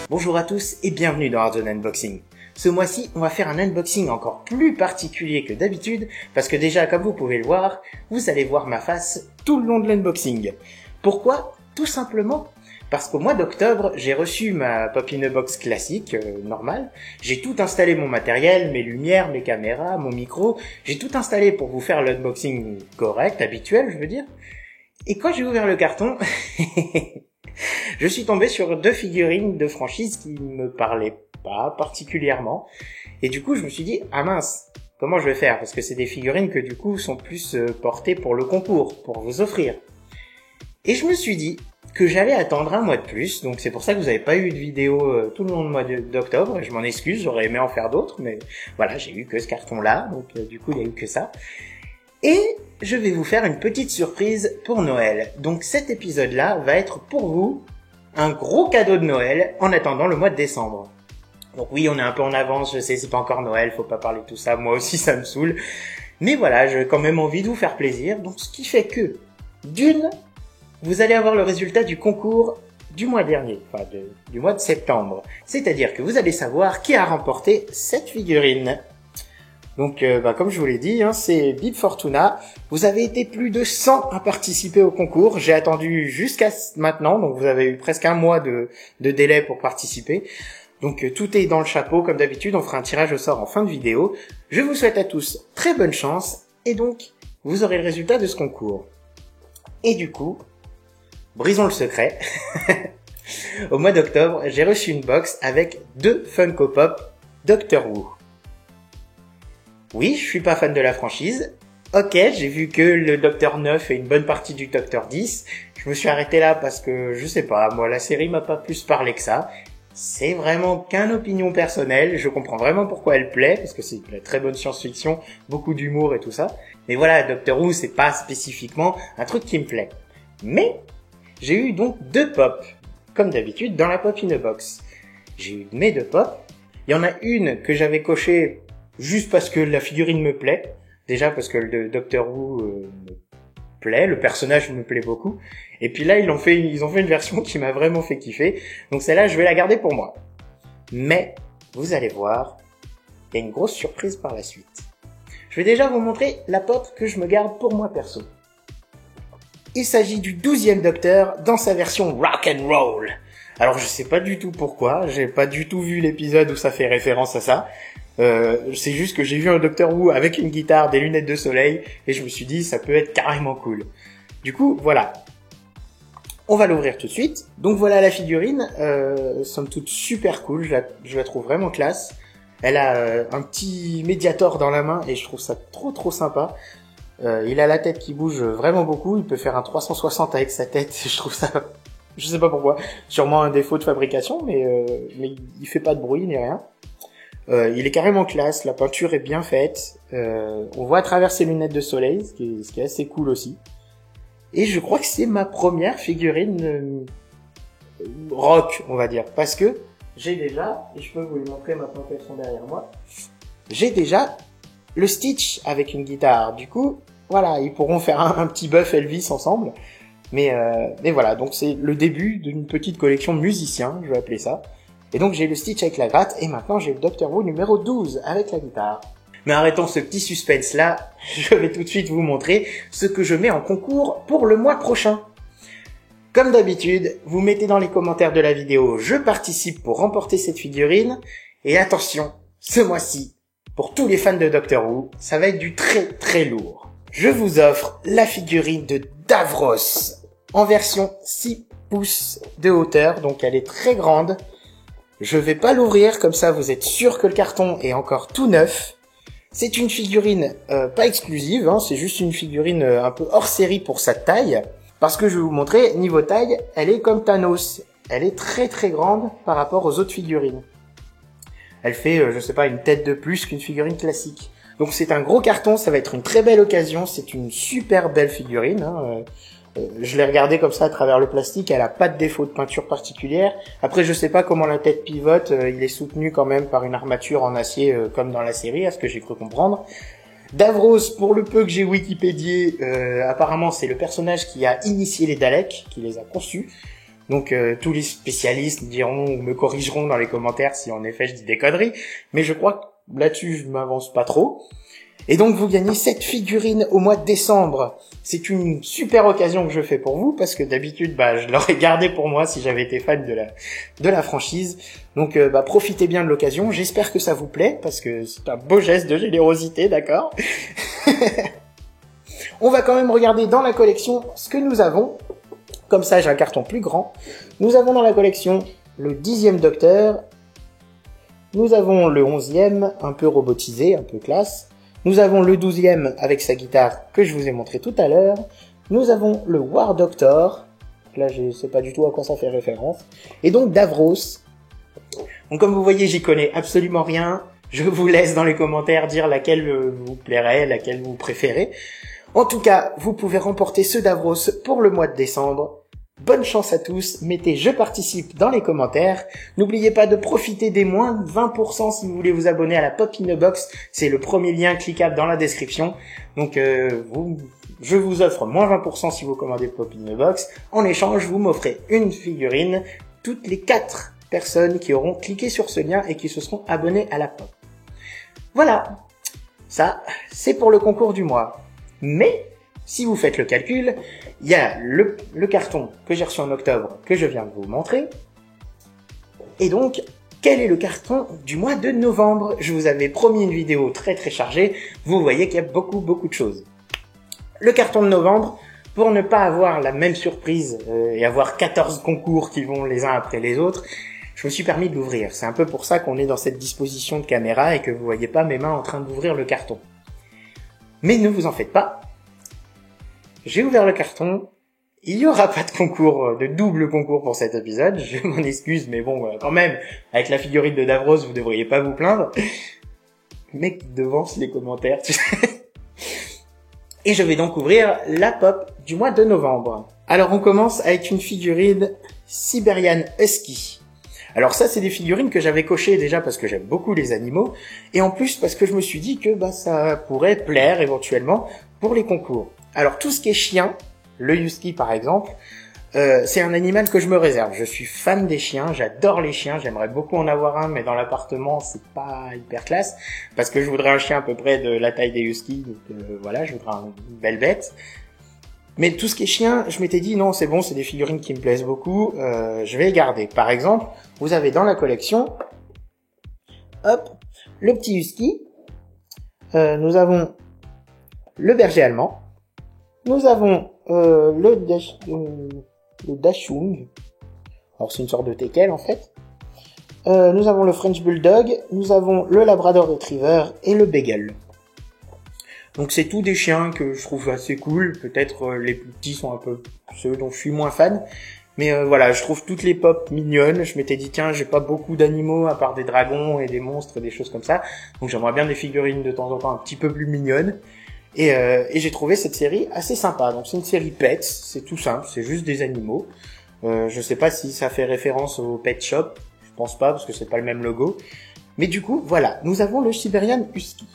Bonjour à tous et bienvenue dans Art Unboxing. Ce mois-ci, on va faire un unboxing encore plus particulier que d'habitude parce que déjà, comme vous pouvez le voir, vous allez voir ma face tout le long de l'unboxing. Pourquoi ? Tout simplement parce qu'au mois d'octobre, j'ai reçu ma Pop-in-a-Box classique, normale. J'ai tout installé mon matériel, mes lumières, mes caméras, mon micro. J'ai tout installé pour vous faire l'unboxing correct, habituel, je veux dire. Et quand j'ai ouvert le carton... je suis tombé sur 2 figurines de franchise qui me parlaient pas particulièrement. Et du coup, je me suis dit, ah mince, comment je vais faire ? Parce que c'est des figurines que du coup sont plus portées pour le concours, pour vous offrir. Et je me suis dit que j'allais attendre un mois de plus. Donc c'est pour ça que vous n'avez pas eu de vidéo tout le long du mois d'octobre. Je m'en excuse, j'aurais aimé en faire d'autres. Mais voilà, j'ai eu que ce carton-là. Donc du coup, il n'y a eu que ça. Et je vais vous faire une petite surprise pour Noël. Donc cet épisode-là va être pour vous un gros cadeau de Noël en attendant le mois de décembre. Donc oui, on est un peu en avance, je sais, c'est pas encore Noël, faut pas parler de tout ça, moi aussi ça me saoule. Mais voilà, j'ai quand même envie de vous faire plaisir. Donc ce qui fait que, d'une, vous allez avoir le résultat du concours du mois dernier, enfin du mois de septembre. C'est-à-dire que vous allez savoir qui a remporté cette figurine. Donc, comme je vous l'ai dit, c'est Bib Fortuna. Vous avez été plus de 100 à participer au concours. J'ai attendu jusqu'à maintenant, donc vous avez eu presque un mois de délai pour participer. Donc, tout est dans le chapeau, comme d'habitude. On fera un tirage au sort en fin de vidéo. Je vous souhaite à tous très bonne chance. Et donc, vous aurez le résultat de ce concours. Et du coup, brisons le secret. Au mois d'octobre, j'ai reçu une box avec 2 Funko Pop Doctor Who. Oui, je suis pas fan de la franchise. Ok, j'ai vu que le Docteur 9 et une bonne partie du Docteur 10. Je me suis arrêté là parce que, je sais pas, moi la série m'a pas plus parlé que ça. C'est vraiment qu'une opinion personnelle. Je comprends vraiment pourquoi elle plaît, parce que c'est de la très bonne science-fiction, beaucoup d'humour et tout ça. Mais voilà, Doctor Who, c'est pas spécifiquement un truc qui me plaît. Mais, j'ai eu donc 2 pop, comme d'habitude, dans la Pop-in-a-Box. J'ai eu mes 2 pop. Il y en a une que j'avais cochée juste parce que la figurine me plaît. Déjà parce que le Doctor Who me plaît, le personnage me plaît beaucoup. Et puis là, ils ont fait une version qui m'a vraiment fait kiffer. Donc celle-là, je vais la garder pour moi. Mais, vous allez voir, il y a une grosse surprise par la suite. Je vais déjà vous montrer la pop que je me garde pour moi perso. Il s'agit du 12e Docteur dans sa version rock and roll. Alors je sais pas du tout pourquoi, j'ai pas du tout vu l'épisode où ça fait référence à ça. C'est juste que j'ai vu un Doctor Who avec une guitare, des lunettes de soleil, et je me suis dit ça peut être carrément cool. Du coup, voilà. On va l'ouvrir tout de suite. Donc voilà la figurine, somme toute super cool, je la trouve vraiment classe. Elle a un petit médiator dans la main et je trouve ça trop sympa. Il a la tête qui bouge vraiment beaucoup, il peut faire un 360 avec sa tête, je trouve ça... Je sais pas pourquoi, sûrement un défaut de fabrication, mais il fait pas de bruit ni rien. Il est carrément classe, la peinture est bien faite, on voit à travers ses lunettes de soleil, ce qui est assez cool aussi. Et je crois que c'est ma première figurine rock, on va dire, parce que j'ai déjà, et je peux vous le montrer maintenant qu'elles sont derrière moi, j'ai déjà le Stitch avec une guitare. Du coup, voilà, ils pourront faire un petit buff Elvis ensemble. Mais voilà, donc c'est le début d'une petite collection de musiciens, je vais appeler ça. Et donc j'ai le Stitch avec la gratte, et maintenant j'ai le Doctor Who numéro 12 avec la guitare. Mais arrêtons ce petit suspense là, je vais tout de suite vous montrer ce que je mets en concours pour le mois prochain. Comme d'habitude, vous mettez dans les commentaires de la vidéo « Je participe pour remporter cette figurine » et attention, ce mois-ci, pour tous les fans de Doctor Who, ça va être du très lourd. Je vous offre la figurine de Davros en version 6 pouces de hauteur, donc elle est très grande. Je vais pas l'ouvrir, comme ça vous êtes sûr que le carton est encore tout neuf. C'est une figurine pas exclusive, c'est juste une figurine un peu hors série pour sa taille. Parce que je vais vous montrer, niveau taille, elle est comme Thanos. Elle est très grande par rapport aux autres figurines. Elle fait, je sais pas, une tête de plus qu'une figurine classique. Donc c'est un gros carton, ça va être une très belle occasion. C'est une super belle figurine. Je l'ai regardée comme ça à travers le plastique, elle a pas de défaut de peinture particulière. Après, je sais pas comment la tête pivote, il est soutenu quand même par une armature en acier comme dans la série, à ce que j'ai cru comprendre. Davros, pour le peu que j'ai Wikipédié, apparemment c'est le personnage qui a initié les Daleks, qui les a conçus. Donc tous les spécialistes diront ou me corrigeront dans les commentaires si en effet je dis des conneries, mais je crois que là-dessus je m'avance pas trop. Et donc vous gagnez cette figurine au mois de décembre. C'est une super occasion que je fais pour vous, parce que d'habitude je l'aurais gardée pour moi si j'avais été fan de la franchise. Donc profitez bien de l'occasion, j'espère que ça vous plaît, parce que c'est un beau geste de générosité, d'accord. On va quand même regarder dans la collection ce que nous avons. Comme ça, j'ai un carton plus grand. Nous avons dans la collection le 10e Docteur. Nous avons le 11e, un peu robotisé, un peu classe. Nous avons le 12e avec sa guitare que je vous ai montré tout à l'heure. Nous avons le War Doctor. Là, je sais pas du tout à quoi ça fait référence. Et donc Davros. Donc comme vous voyez, j'y connais absolument rien. Je vous laisse dans les commentaires dire laquelle vous plairait, laquelle vous préférez. En tout cas, vous pouvez remporter ce Davros pour le mois de décembre. Bonne chance à tous, mettez je participe dans les commentaires. N'oubliez pas de profiter des moins de 20% si vous voulez vous abonner à la Pop in a Box. C'est le premier lien cliquable dans la description. Donc je vous offre moins 20% si vous commandez Pop in a Box. En échange, vous m'offrez une figurine toutes les 4 personnes qui auront cliqué sur ce lien et qui se seront abonnés à la Pop. Voilà, ça c'est pour le concours du mois. Mais si vous faites le calcul, il y a le carton que j'ai reçu en octobre que je viens de vous montrer. Et donc, quel est le carton du mois de novembre? Je vous avais promis une vidéo très très chargée. Vous voyez qu'il y a beaucoup de choses. Le carton de novembre, pour ne pas avoir la même surprise et avoir 14 concours qui vont les uns après les autres, je me suis permis de l'ouvrir. C'est un peu pour ça qu'on est dans cette disposition de caméra et que vous voyez pas mes mains en train d'ouvrir le carton. Mais ne vous en faites pas. J'ai ouvert le carton. Il n'y aura pas de concours, de double concours pour cet épisode. Je m'en excuse, mais bon, quand même, avec la figurine de Davros, vous devriez pas vous plaindre. Mec qui devance les commentaires, tu sais. Et je vais donc ouvrir la pop du mois de novembre. Alors on commence avec une figurine Siberian Husky. Alors ça, c'est des figurines que j'avais cochées déjà parce que j'aime beaucoup les animaux, et en plus parce que je me suis dit que ça pourrait plaire éventuellement pour les concours. Alors tout ce qui est chien, le husky par exemple, c'est un animal que je me réserve. Je suis fan des chiens, j'adore les chiens, j'aimerais beaucoup en avoir un, mais dans l'appartement c'est pas hyper classe, parce que je voudrais un chien à peu près de la taille des huskies, donc voilà, je voudrais une belle bête. Mais tout ce qui est chien, je m'étais dit non, c'est bon, c'est des figurines qui me plaisent beaucoup, je vais les garder. Par exemple, vous avez dans la collection, hop, le petit husky, nous avons le berger allemand, nous avons le Dachshund, alors c'est une sorte de teckel en fait, nous avons le French Bulldog, nous avons le Labrador Retriever et le Beagle. Donc c'est tous des chiens que je trouve assez cool, peut-être les plus petits sont un peu ceux dont je suis moins fan, mais voilà, je trouve toutes les pop mignonnes. Je m'étais dit tiens, j'ai pas beaucoup d'animaux à part des dragons et des monstres, des choses comme ça, donc j'aimerais bien des figurines de temps en temps un petit peu plus mignonnes. Et j'ai trouvé cette série assez sympa. Donc c'est une série Pets, c'est tout simple, c'est juste des animaux. Je sais pas si ça fait référence au Pet Shop, je pense pas parce que c'est pas le même logo. Mais du coup, voilà, nous avons le Siberian Husky.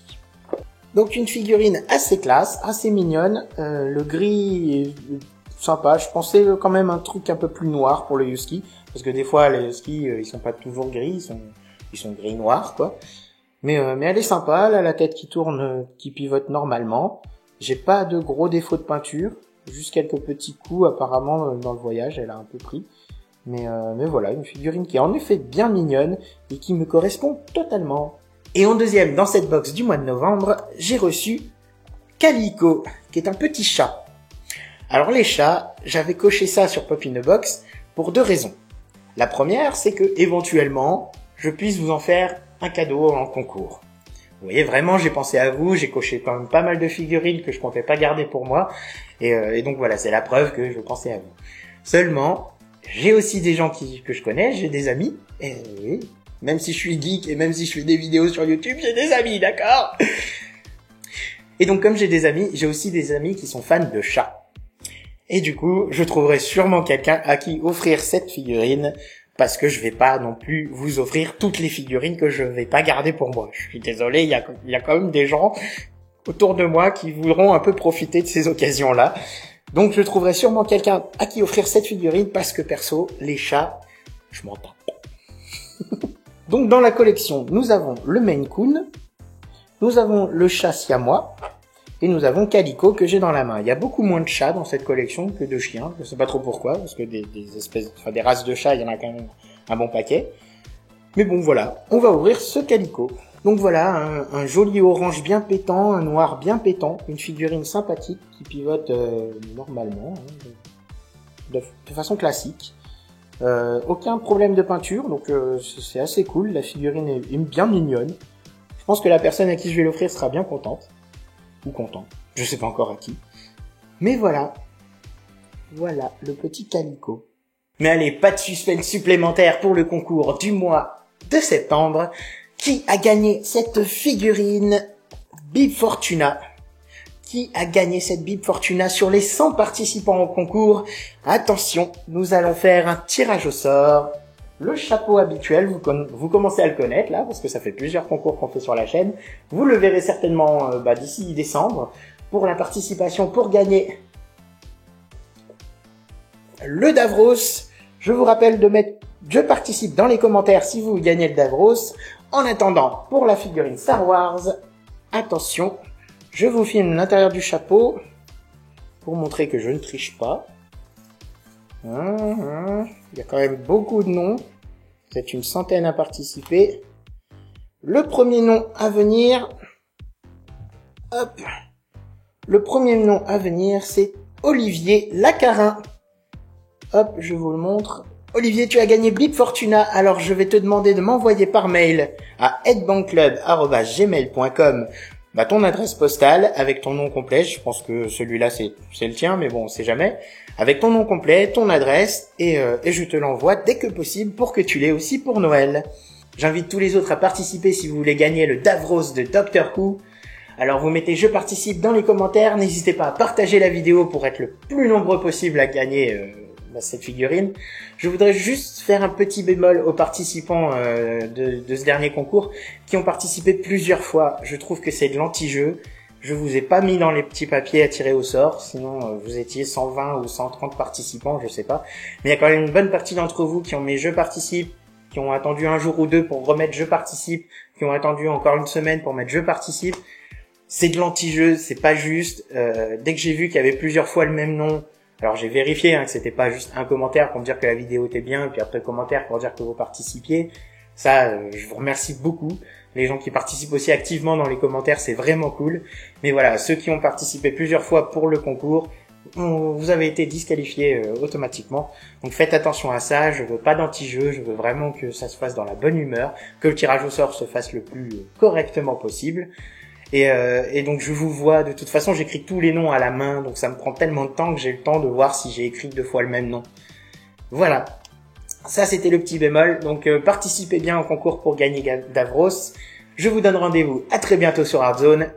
Donc une figurine assez classe, assez mignonne. Le gris est sympa. Je pensais quand même un truc un peu plus noir pour le Husky, parce que des fois les Huskies ils sont pas toujours gris, ils sont gris noirs quoi. Mais elle est sympa, elle a la tête qui tourne, qui pivote normalement. J'ai pas de gros défauts de peinture, juste quelques petits coups apparemment dans le voyage, elle a un peu pris. Mais voilà, une figurine qui est en effet bien mignonne et qui me correspond totalement. Et en deuxième, dans cette box du mois de novembre, j'ai reçu Calico, qui est un petit chat. Alors les chats, j'avais coché ça sur Pop in a Box pour 2 raisons. La première, c'est que éventuellement, je puisse vous en faire un cadeau en concours. Vous voyez, vraiment, j'ai pensé à vous, j'ai coché quand même pas mal de figurines que je comptais pas garder pour moi, et donc voilà, c'est la preuve que je pensais à vous. Seulement, j'ai aussi des gens que je connais, j'ai des amis, et oui, même si je suis geek et même si je fais des vidéos sur YouTube, j'ai des amis, d'accord? Et donc comme j'ai des amis, j'ai aussi des amis qui sont fans de chats. Et du coup, je trouverai sûrement quelqu'un à qui offrir cette figurine, parce que je vais pas non plus vous offrir toutes les figurines que je vais pas garder pour moi. Je suis désolé, il y a quand même des gens autour de moi qui voudront un peu profiter de ces occasions-là. Donc je trouverai sûrement quelqu'un à qui offrir cette figurine, parce que perso, les chats, je m'en tape. Donc dans la collection, nous avons le Maine Coon, nous avons le chat siamois, et nous avons Calico que j'ai dans la main. Il y a beaucoup moins de chats dans cette collection que de chiens. Je sais pas trop pourquoi, parce que des races de chats, il y en a quand même un bon paquet. Mais bon, voilà. On va ouvrir ce Calico. Donc voilà, un joli orange bien pétant, un noir bien pétant, une figurine sympathique qui pivote normalement, de façon classique. Aucun problème de peinture, donc c'est assez cool. La figurine est bien mignonne. Je pense que la personne à qui je vais l'offrir sera bien contente. Ou content. Je sais pas encore à qui. Mais voilà. Voilà, le petit Calico. Mais allez, pas de suspense supplémentaire pour le concours du mois de septembre. Qui a gagné cette figurine Bib Fortuna? Qui a gagné cette Bib Fortuna sur les 100 participants au concours? Attention, nous allons faire un tirage au sort. Le chapeau habituel, vous commencez à le connaître là, parce que ça fait plusieurs concours qu'on fait sur la chaîne. Vous le verrez certainement d'ici décembre. Pour la participation, pour gagner le Davros, je vous rappelle de mettre « Je participe » dans les commentaires si vous gagnez le Davros. En attendant, pour la figurine Star Wars, attention, je vous filme l'intérieur du chapeau pour montrer que je ne triche pas. Il y a quand même beaucoup de noms. Peut-être une centaine à participer. Le premier nom à venir. Hop. Le premier nom à venir, c'est Olivier Lacarin. Hop, je vous le montre. Olivier, tu as gagné Blip Fortuna, alors je vais te demander de m'envoyer par mail à headbankclub@gmail.com ton adresse postale avec ton nom complet. Je pense que celui-là c'est le tien, mais bon, on sait jamais. Avec ton nom complet, ton adresse, et je te l'envoie dès que possible pour que tu l'aies aussi pour Noël. J'invite tous les autres à participer si vous voulez gagner le Davros de Doctor Who. Alors vous mettez « Je participe » dans les commentaires. N'hésitez pas à partager la vidéo pour être le plus nombreux possible à gagner cette figurine. Je voudrais juste faire un petit bémol aux participants de ce dernier concours qui ont participé plusieurs fois. Je trouve que c'est de l'anti-jeu. Je vous ai pas mis dans les petits papiers à tirer au sort, sinon vous étiez 120 ou 130 participants, je sais pas. Mais il y a quand même une bonne partie d'entre vous qui ont mis « Je participe », qui ont attendu un jour ou deux pour remettre « Je participe », qui ont attendu encore une semaine pour mettre « Je participe ». C'est de l'anti-jeu, c'est pas juste. Dès que j'ai vu qu'il y avait plusieurs fois le même nom, alors j'ai vérifié que c'était pas juste un commentaire pour me dire que la vidéo était bien, et puis après le commentaire pour dire que vous participiez. Ça, je vous remercie beaucoup. Les gens qui participent aussi activement dans les commentaires, c'est vraiment cool. Mais voilà, ceux qui ont participé plusieurs fois pour le concours, vous avez été disqualifiés automatiquement. Donc faites attention à ça, je veux pas d'anti-jeu, je veux vraiment que ça se fasse dans la bonne humeur, que le tirage au sort se fasse le plus correctement possible. Et donc je vous vois, de toute façon j'écris tous les noms à la main, donc ça me prend tellement de temps que j'ai le temps de voir si j'ai écrit 2 fois le même nom. Voilà, ça c'était le petit bémol, donc participez bien au concours pour gagner Davros. Je vous donne rendez-vous à très bientôt sur Hardzone,